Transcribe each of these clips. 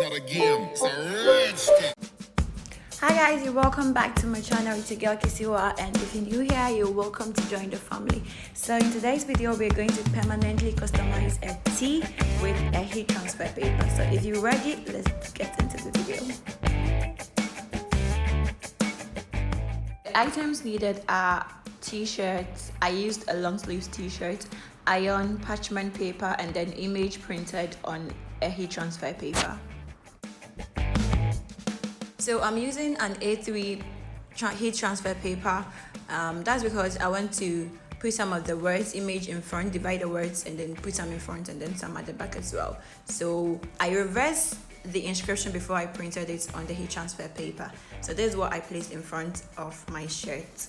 that again. It's a rich thing. Hi guys, you're welcome back to my channel. It's your girl Kisiwa, and if you're new here, you're welcome to join the family. So in today's video, we're going to permanently customize a tee with a heat transfer paper. So if you're ready, let's get into the video. The items needed are t-shirts. I used a long sleeves t-shirt, iron, parchment paper, and then image printed on a heat transfer paper. So I'm using an A3 heat transfer paper. That's because I want to put some of the words image in front, divide the words, and then put some in front and then some at the back as well. So I reversed the inscription before I printed it on the heat transfer paper. So this is what I placed in front of my shirt.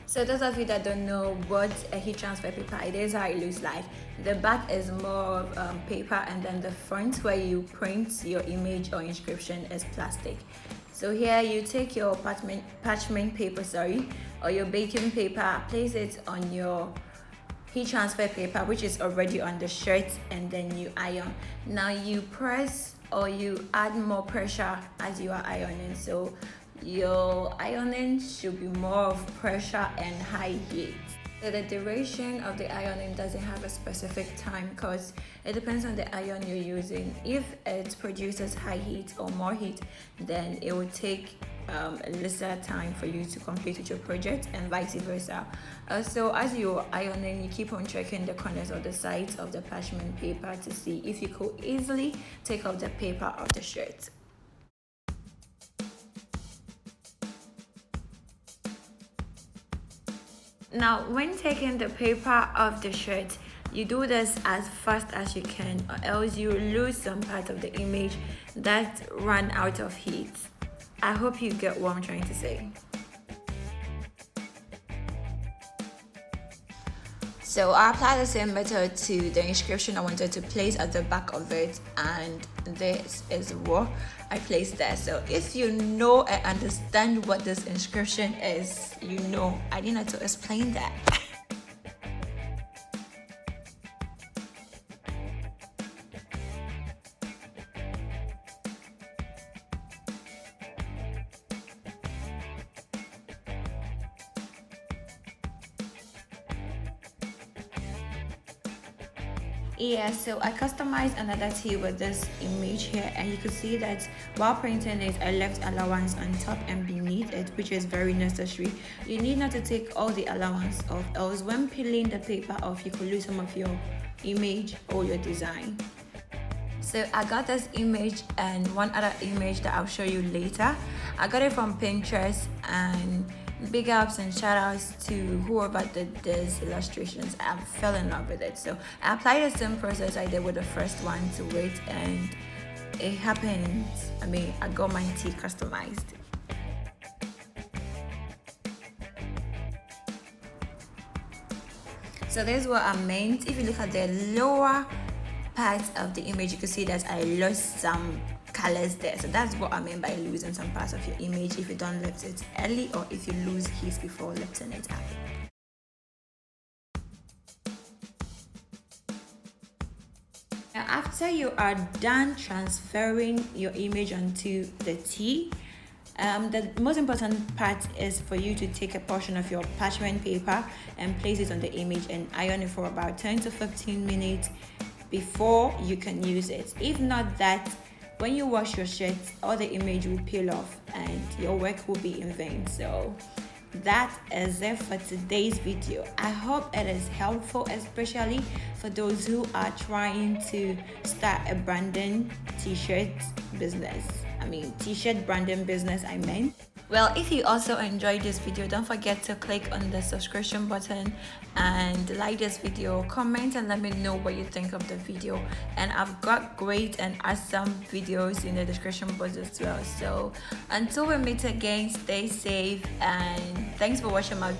So those of you that don't know what a heat transfer paper is, this is how it looks like. The back is more of paper, and then the front where you print your image or inscription is plastic. So here you take your parchment paper, or your baking paper, place it on your heat transfer paper, which is already on the shirt, and then you iron. Now you press or you add more pressure as you are ironing. So your ironing should be more of pressure and high heat. So the duration of the ironing doesn't have a specific time because it depends on the iron you're using. If it produces high heat or more heat, then it will take a lesser time for you to complete with your project, and vice versa. So as you're ironing, you keep on checking the corners or the sides of the parchment paper to see if you could easily take off the paper of the shirt. Now, when taking the paper off the shirt, you do this as fast as you can, or else you lose some part of the image that run out of heat. I hope you get what I'm trying to say. So I applied the same method to the inscription I wanted to place at the back of it, and this is what I placed there. So if you know and understand what this inscription is, you know I didn't have to explain that. Yeah, so I customized another tee with this image here, and you can see that while printing it, I left allowance on top and beneath it, which is very necessary. You need not to take all the allowance off, else when peeling the paper off, you could lose some of your image or your design. So I got this image and one other image that I'll show you later. I got it from Pinterest, and big ups and shout outs to whoever did these illustrations. I fell in love with it. So I applied the same process I did with the first one to it, and it happened. I got my tee customized. So this is what I meant. If you look at the lower part of the image, you can see that I lost some colors there. So that's what I mean by losing some parts of your image if you don't lift it early, or if you lose heat before lifting it up. Now after you are done transferring your image onto the tee, the most important part is for you to take a portion of your parchment paper and place it on the image and iron it for about 10 to 15 minutes before you can use it. If not that, when you wash your shirt, all the image will peel off and your work will be in vain. So that is it for today's video. I hope it is helpful, especially for those who are trying to start a branding t-shirt business. T-shirt branding business, Well, if you also enjoyed this video, don't forget to click on the subscription button and like this video, comment and let me know what you think of the video. And I've got great and awesome videos in the description box as well. So until we meet again, stay safe, and thanks for watching my